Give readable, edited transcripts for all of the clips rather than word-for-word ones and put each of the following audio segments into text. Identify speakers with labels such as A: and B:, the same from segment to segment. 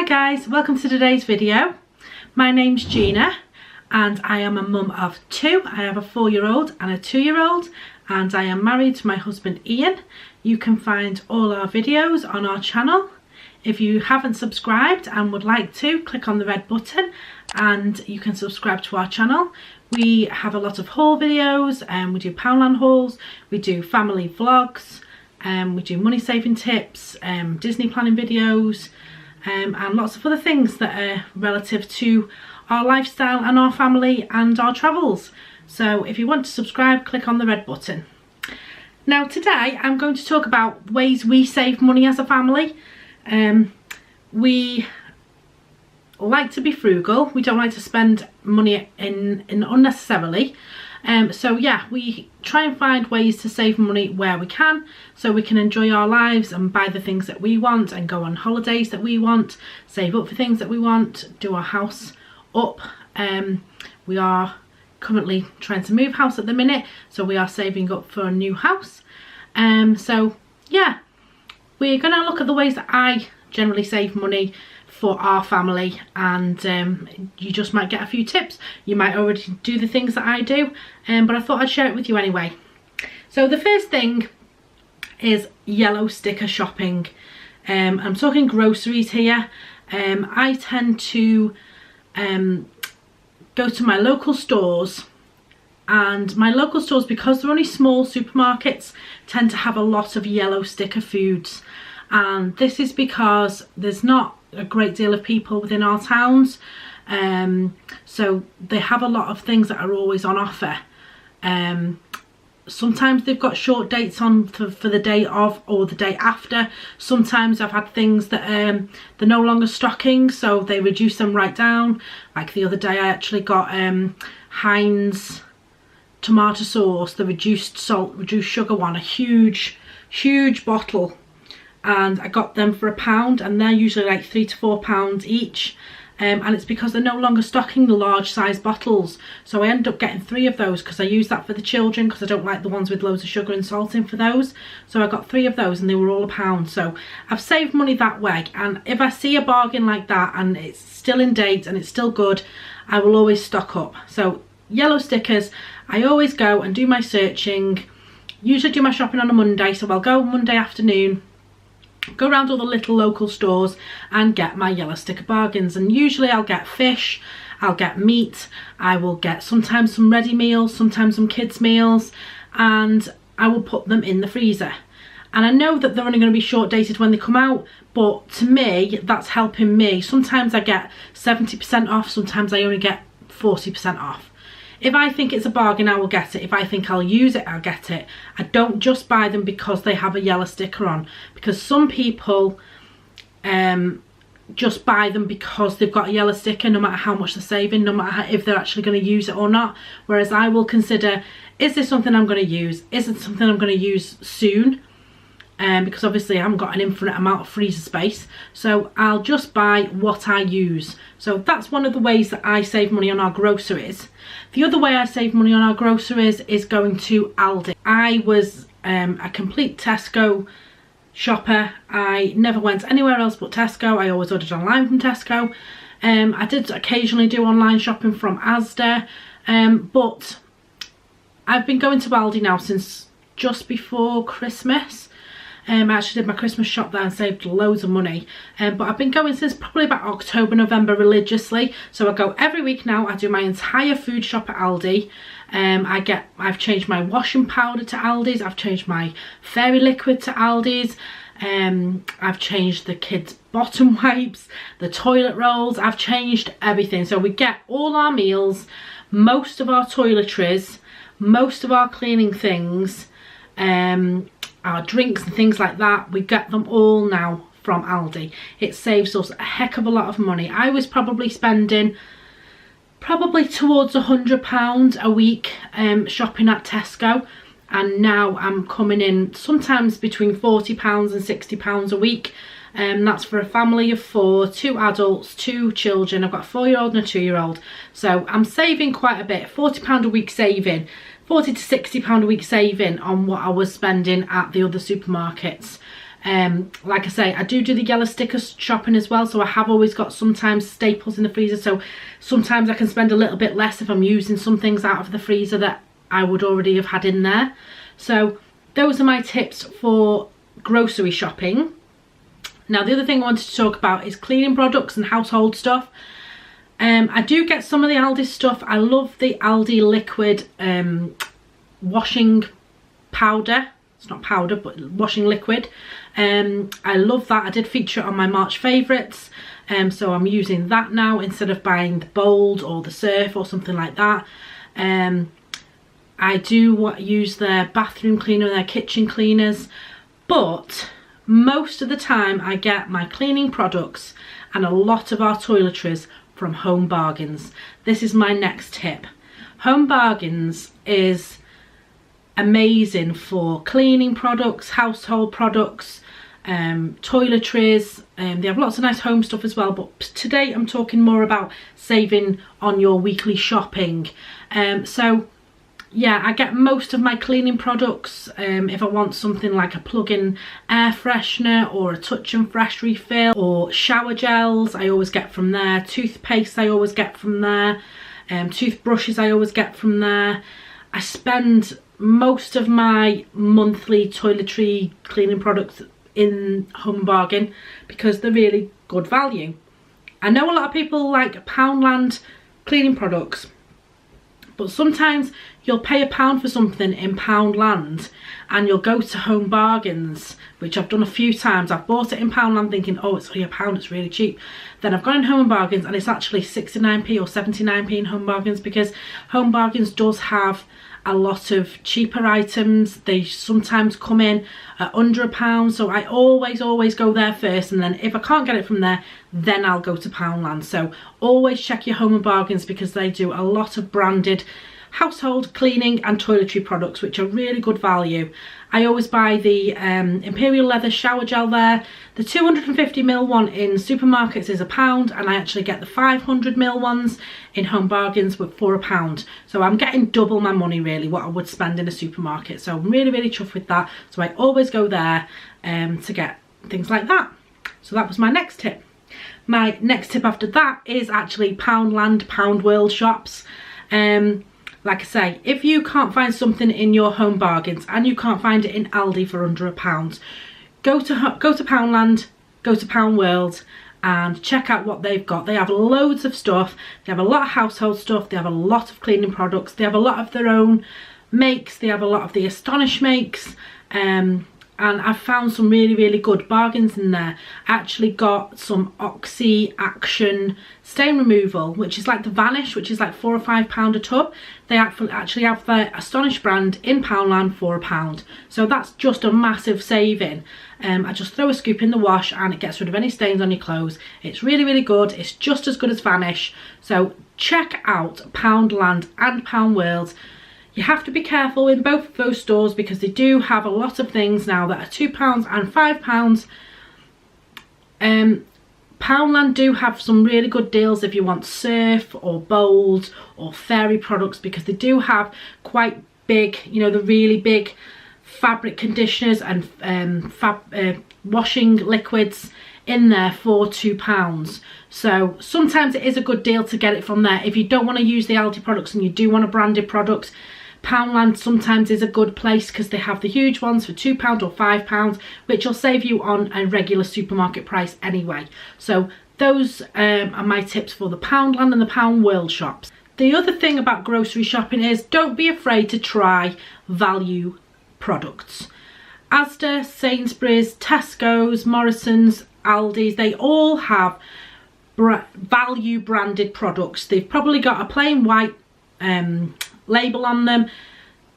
A: Hi guys, welcome to today's video. My name's Gina and I am a mum of two. I have a 4-year-old and a 2-year-old and I am married to my husband Ian. You can find all our videos on our channel. If you haven't subscribed and would like to, click on the red button and you can subscribe to our channel. We have a lot of haul videos and we do Poundland hauls, we do family vlogs, we do money saving tips, Disney planning videos, and lots of other things that are relative to our lifestyle and our family and our travels. So if you want to subscribe, click on the red button. Now today I'm going to talk about ways we save money as a family. We like to be frugal. We don't like to spend money in unnecessarily. So yeah, we try and find ways to save money where we can, so we can enjoy our lives and buy the things that we want and go on holidays that we want, save up for things that we want, do our house up. We are currently trying to move house at the minute, so we are saving up for a new house. So yeah, we're going to look at the ways that I generally save money for our family, and you just might get a few tips. You might already do the things that I do, but I thought I'd share it with you anyway. So the first thing is yellow sticker shopping. I'm talking groceries here. I tend to go to my local stores, and my local stores, because they're only small supermarkets, tend to have a lot of yellow sticker foods, and this is because there's not a great deal of people within our towns, so they have a lot of things that are always on offer. Sometimes they've got short dates on for the day of or the day after. Sometimes I've had things that they're no longer stocking, so they reduce them right down. Like the other day I actually got Heinz tomato sauce, the reduced salt, reduced sugar one, a huge bottle, and I got them for £1, and they're usually like £3 to £4 each. And it's because they're no longer stocking the large size bottles, so I end up getting 3 of those because I use that for the children, because I don't like the ones with loads of sugar and salt in for those. So I got 3 of those and they were all £1, so I've saved money that way. And if I see a bargain like that and it's still in date and it's still good, I will always stock up. So yellow stickers, I always go and do my searching, usually do my shopping on a Monday, so I'll go Monday afternoon, go around all the little local stores and get my yellow sticker bargains. And usually I'll get fish, I'll get meat, I will get sometimes some ready meals, sometimes some kids meals, and I will put them in the freezer. And I know that they're only going to be short dated when they come out, but to me that's helping me. Sometimes I get 70% off, sometimes I only get 40% off. If I think it's a bargain, I will get it. If I think I'll use it, I'll get it. I don't just buy them because they have a yellow sticker on, because some people just buy them because they've got a yellow sticker, no matter how much they're saving, no matter if they're actually going to use it or not. Whereas I will consider, is this something I'm going to use? Is it something I'm going to use soon? Because obviously I haven't got an infinite amount of freezer space, so I'll just buy what I use. So that's one of the ways that I save money on our groceries. The other way I save money on our groceries is going to Aldi. I was a complete Tesco shopper. I never went anywhere else but Tesco. I always ordered online from Tesco. I did occasionally do online shopping from Asda, but I've been going to Aldi now since just before Christmas. I actually did my Christmas shop there and saved loads of money, but I've been going since probably about October, November religiously. So I go every week now. I do my entire food shop at Aldi. I've changed my washing powder to Aldi's, I've changed my fairy liquid to Aldi's, I've changed the kids' bottom wipes, the toilet rolls, I've changed everything. So we get all our meals, most of our toiletries, most of our cleaning things, our drinks and things like that, we get them all now from Aldi. It saves us a heck of a lot of money. I was probably spending towards £100 a week shopping at Tesco, and now I'm coming in sometimes between £40 and £60 a week. That's for a family of 4, 2 adults, 2 children. I've got a 4-year-old and a 2-year-old, so I'm saving quite a bit. £40 a week saving, £40 to £60 a week saving on what I was spending at the other supermarkets. Like I say, I do the yellow sticker shopping as well, so I have always got sometimes staples in the freezer, so sometimes I can spend a little bit less if I'm using some things out of the freezer that I would already have had in there. So those are my tips for grocery shopping. Now the other thing I wanted to talk about is cleaning products and household stuff. I do get some of the Aldi stuff. I love the Aldi liquid washing powder. It's not powder, but washing liquid. I love that. I did feature it on my March favourites, so I'm using that now instead of buying the Bold or the Surf or something like that. I do use their bathroom cleaner and their kitchen cleaners, but most of the time I get my cleaning products and a lot of our toiletries from Home Bargains. This is my next tip. Home Bargains is amazing for cleaning products, household products, toiletries. They have lots of nice home stuff as well, but today I'm talking more about saving on your weekly shopping. So yeah, I get most of my cleaning products. If I want something like a plug-in air freshener or a touch and fresh refill or shower gels, I always get from there. Toothpaste I always get from there. Toothbrushes I always get from there. I spend most of my monthly toiletry cleaning products in Home Bargain because they're really good value. I know a lot of people like Poundland cleaning products, but sometimes you'll pay £1 for something in Poundland and you'll go to Home Bargains, which I've done a few times. I've bought it in Poundland thinking, oh, it's only £1, it's really cheap. Then I've gone in Home Bargains and it's actually 69p or 79p in Home Bargains, because Home Bargains does have a lot of cheaper items. They sometimes come in at under £1, so I always go there first, and then if I can't get it from there, then I'll go to Poundland. So always check your Home Bargains because they do a lot of branded household cleaning and toiletry products which are really good value. I always buy the Imperial Leather shower gel there. The 250ml one in supermarkets is £1, and I actually get the 500ml ones in Home Bargains for £1. So I'm getting double my money really what I would spend in a supermarket. So I'm really chuffed with that. So I always go there to get things like that. So that was my next tip. My next tip after that is actually Poundland, Pound World shops. Like I say, if you can't find something in your Home Bargains and you can't find it in Aldi for under £1, go to Poundland, go to Pound World and check out what they've got. They have loads of stuff. They have a lot of household stuff. They have a lot of cleaning products. They have a lot of their own makes. They have a lot of the Astonish makes. And I've found some really good bargains in there. I actually got some Oxy Action stain removal, which is like the Vanish, which is like £4 or £5 a tub. They actually have the Astonish brand in Poundland for £1. So that's just a massive saving. I just throw a scoop in the wash and it gets rid of any stains on your clothes. It's really good. It's just as good as Vanish. So check out Poundland and Pound World. You have to be careful in both of those stores because they do have a lot of things now that are £2 and £5. Poundland do have some really good deals if you want Surf or Bold or Fairy products, because they do have quite big, you know, the really big fabric conditioners and washing liquids in there for £2. So sometimes it is a good deal to get it from there. If you don't want to use the Aldi products and you do want a branded products, Poundland sometimes is a good place because they have the huge ones for £2 or £5, which will save you on a regular supermarket price anyway. So those are my tips for the Poundland and the Pound World shops. The other thing about grocery shopping is don't be afraid to try value products. Asda, Sainsbury's, Tesco's, Morrison's, Aldi's, they all have value branded products. They've probably got a plain white label on them.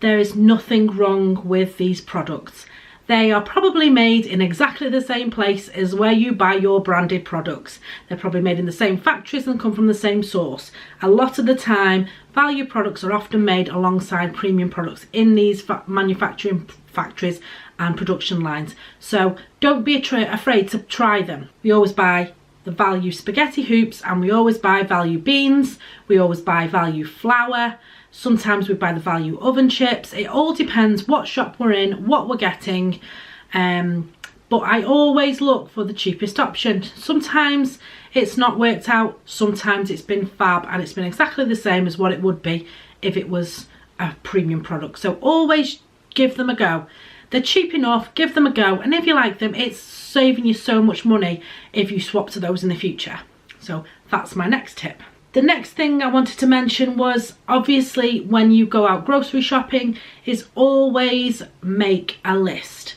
A: There is nothing wrong with these products. They are probably made in exactly the same place as where you buy your branded products. They're probably made in the same factories and come from the same source. A lot of the time, value products are often made alongside premium products in these manufacturing factories and production lines. So don't be afraid to try them. We always buy the value spaghetti hoops and we always buy value beans. We always buy value flour. Sometimes we buy the value oven chips. It all depends what shop we're in, what we're getting. but I always look for the cheapest option. Sometimes it's not worked out, sometimes it's been fab and it's been exactly the same as what it would be if it was a premium product. So always give them a go. They're cheap enough, give them a go, and if you like them, it's saving you so much money if you swap to those in the future. So that's my next tip. The next thing I wanted to mention was, obviously when you go out grocery shopping, is always make a list.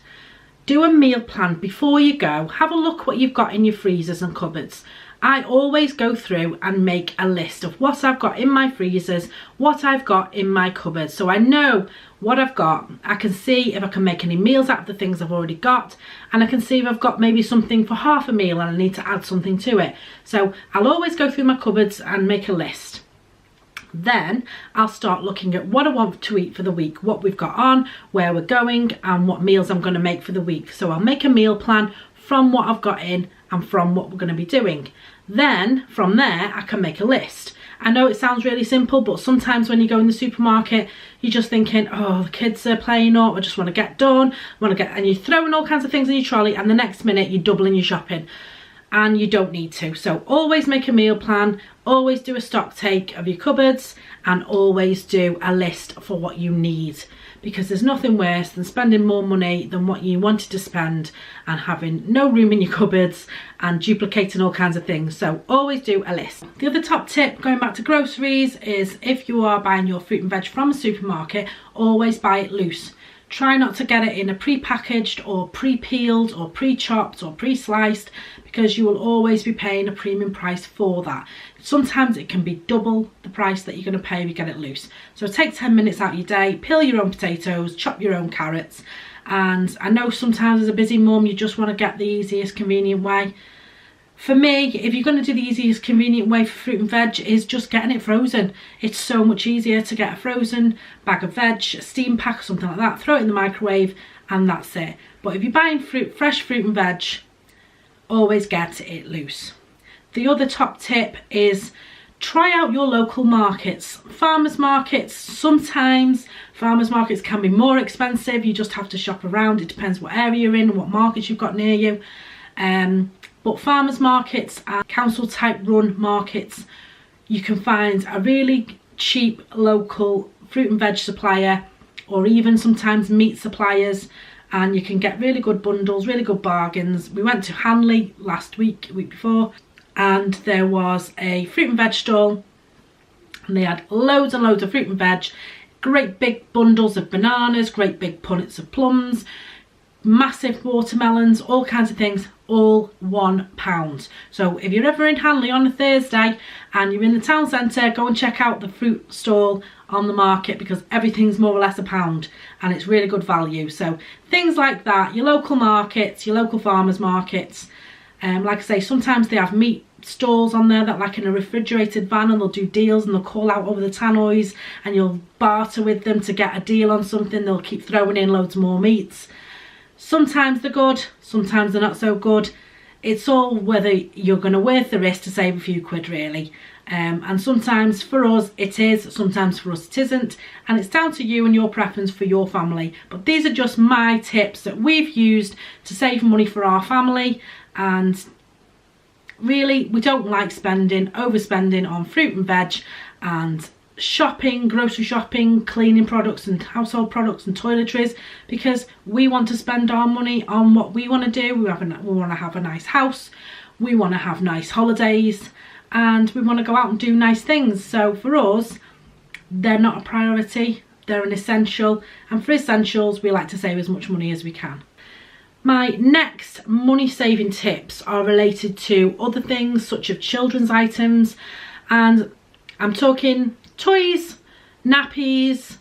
A: Do a meal plan before you go. Have a look what you've got in your freezers and cupboards. I always go through and make a list of what I've got in my freezers, what I've got in my cupboards, so I know what I've got. I can see if I can make any meals out of the things I've already got, and I can see if I've got maybe something for half a meal and I need to add something to it. So I'll always go through my cupboards and make a list. Then I'll start looking at what I want to eat for the week, what we've got on, where we're going, and what meals I'm going to make for the week. So I'll make a meal plan from what I've got in and from what we're going to be doing. Then from there I can make a list. I know it sounds really simple, but sometimes when you go in the supermarket, you're just thinking, oh, the kids are playing up, I just want to get done, and you're throwing all kinds of things in your trolley, and the next minute you're doubling your shopping, and you don't need to. So always make a meal plan, always do a stock take of your cupboards, and always do a list for what you need, because there's nothing worse than spending more money than what you wanted to spend and having no room in your cupboards and duplicating all kinds of things. So always do a list. The other top tip, going back to groceries, is if you are buying your fruit and veg from a supermarket, always buy it loose. Try not to get it in a pre-packaged or pre-peeled or pre-chopped or pre-sliced, because you will always be paying a premium price for that. Sometimes it can be double the price that you're going to pay if you get it loose. So take 10 minutes out of your day, peel your own potatoes, chop your own carrots. And I know sometimes as a busy mum you just want to get the easiest convenient way. For me, if you're going to do the easiest convenient way for fruit and veg, is just getting it frozen. It's so much easier to get a frozen bag of veg, a steam pack or something like that, throw it in the microwave and that's it. But if you're buying fresh fruit and veg, always get it loose. The other top tip is try out your local markets. Farmers markets, sometimes farmers markets can be more expensive. You just have to shop around. It depends what area you're in and what markets you've got near you. But farmers markets and council type run markets, you can find a really cheap local fruit and veg supplier, or even sometimes meat suppliers, and you can get really good bundles, really good bargains. We went to Hanley last week, week before, and there was a fruit and veg stall, and they had loads and loads of fruit and veg, great big bundles of bananas, great big punnets of plums, massive watermelons, all kinds of things, all £1. So if you're ever in Hanley on a Thursday and you're in the town centre, go and check out the fruit stall on the market, because everything's more or less £1 and it's really good value. So things like that, your local markets, your local farmers markets. Like I say, sometimes they have meat stalls on there that, like in a refrigerated van, and they'll do deals and they'll call out over the tannoys and you'll barter with them to get a deal on something. They'll keep throwing in loads more meats. Sometimes they're good, sometimes they're not so good. It's all whether you're going to worth the risk to save a few quid, really. And sometimes for us it is, sometimes for us it isn't, and it's down to you and your preference for your family. But these are just my tips that we've used to save money for our family, and really we don't like overspending on fruit and veg and shopping, grocery shopping, cleaning products and household products and toiletries, because we want to spend our money on what we want to do. We want to have a nice house, we want to have nice holidays, and we want to go out and do nice things. So for us, they're not a priority, they're an essential, and for essentials we like to save as much money as we can. My next money saving tips are related to other things such as children's items, and I'm talking toys, nappies,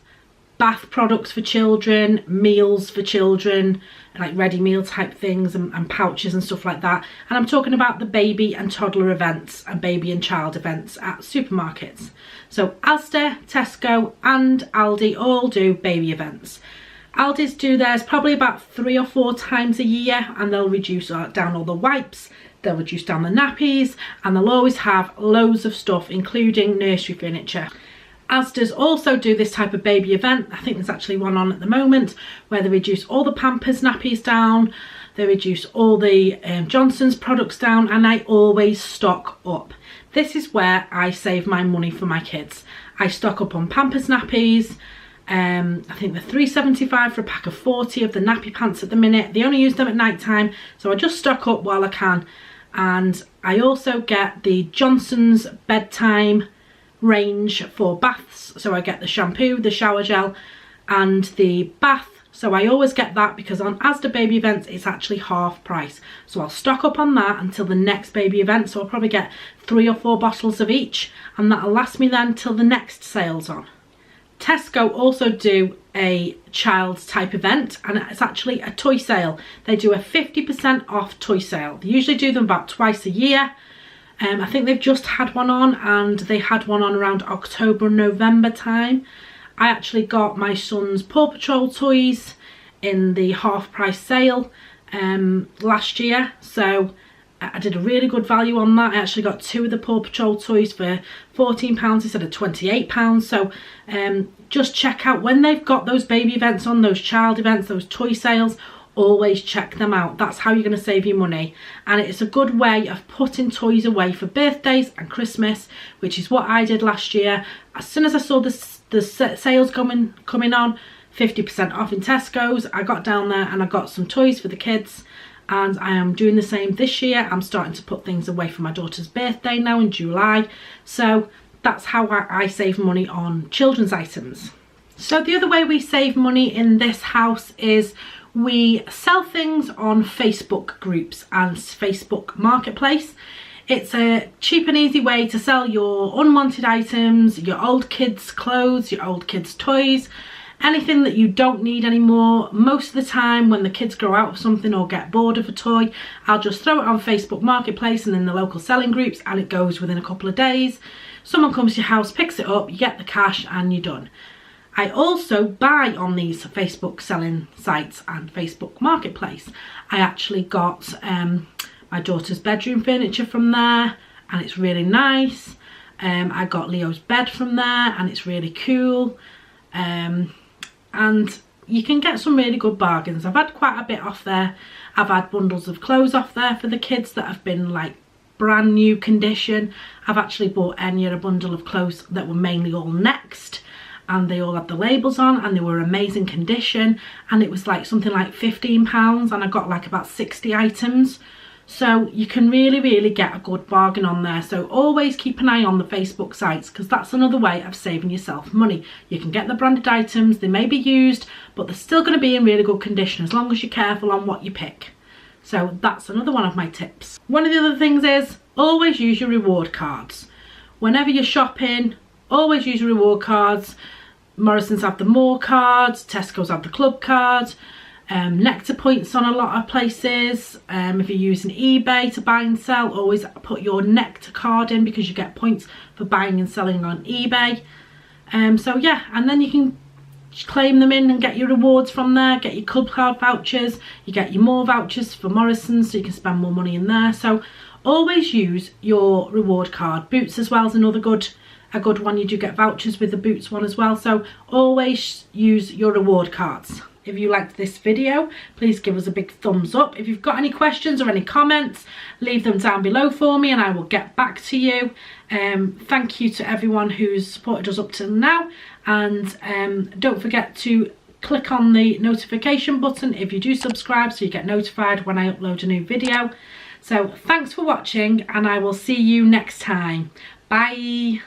A: bath products for children, meals for children, like ready meal type things, and pouches and stuff like that. And I'm talking about the baby and toddler events and baby and child events at supermarkets. So Asda, Tesco and Aldi all do baby events. Aldi's do theirs probably about 3 or 4 times a year, and they'll reduce down all the wipes, they'll reduce down the nappies, and they'll always have loads of stuff, including nursery furniture. Asda's also do this type of baby event. I think there's actually one on at the moment where they reduce all the Pampers nappies down, They reduce all the Johnson's products down, and I always stock up. This is where I save my money for my kids. I stock up on Pampers nappies. I think they're £3.75 for a pack of 40 of the nappy pants at the minute. They only use them at night time, so I just stock up while I can. And I also get the Johnson's bedtime range for baths. So I get the shampoo, the shower gel and the bath. So I always get that because on Asda baby events it's actually half price. So I'll stock up on that until the next baby event. So I'll probably get 3 or 4 bottles of each, and that'll last me then till the next sale's on. Tesco also do a child's type event, and it's actually a toy sale. They do a 50% off toy sale. They usually do them about twice a year. I think they've just had one on, and they had one on around October and November time. I actually got my son's Paw Patrol toys in the half price sale last year, so I did a really good value on that. I actually got 2 of the Paw Patrol toys for £14 instead of £28. So just check out when they've got those baby events on, those child events, those toy sales. Always check them out. That's how you're going to save your money, and it's a good way of putting toys away for birthdays and Christmas, which is what I did last year. As soon as I saw the sales coming on, 50% off in Tesco's, I got down there and I got some toys for the kids, and I am doing the same this year. I'm starting to put things away for my daughter's birthday now in July, so that's how I save money on children's items. So the other way we save money in this house is we sell things on Facebook groups and Facebook Marketplace. It's a cheap and easy way to sell your unwanted items, your old kids' clothes, your old kids' toys, anything that you don't need anymore. Most of the time when the kids grow out of something or get bored of a toy, I'll just throw it on Facebook Marketplace and in the local selling groups, and it goes within a couple of days. Someone comes to your house, picks it up, you get the cash and you're done. I also buy on these Facebook selling sites and Facebook Marketplace. I actually got my daughter's bedroom furniture from there, and it's really nice. I got Leo's bed from there, and it's really cool. And you can get some really good bargains. I've had quite a bit off there. I've had bundles of clothes off there for the kids that have been like brand new condition. I've actually bought Enya a bundle of clothes that were mainly all Next, and they all had the labels on, and they were amazing condition, and it was like something like £15, and I got like about 60 items. So you can really get a good bargain on there. So always keep an eye on the Facebook sites, because that's another way of saving yourself money. You can get the branded items, they may be used, but they're still going to be in really good condition as long as you're careful on what you pick. So that's another one of my tips. One of the other things is always use your reward cards. Whenever you're shopping, always use your reward cards. Morrison's have the More cards, Tesco's have the Club card, Nectar points on a lot of places. If you're using eBay to buy and sell, always put your Nectar card in because you get points for buying and selling on eBay. So yeah, and then you can claim them in and get your rewards from there, get your Club card vouchers, you get your More vouchers for Morrison's so you can spend more money in there. So always use your reward card. Boots as well is another a good one. You do get vouchers with the Boots one as well, so always use your reward cards. If you liked this video, please give us a big thumbs up. If you've got any questions or any comments, leave them down below for me and I will get back to you. Thank you to everyone who's supported us up till now, and don't forget to click on the notification button if you do subscribe so you get notified when I upload a new video. So thanks for watching, and I will see you next time. Bye.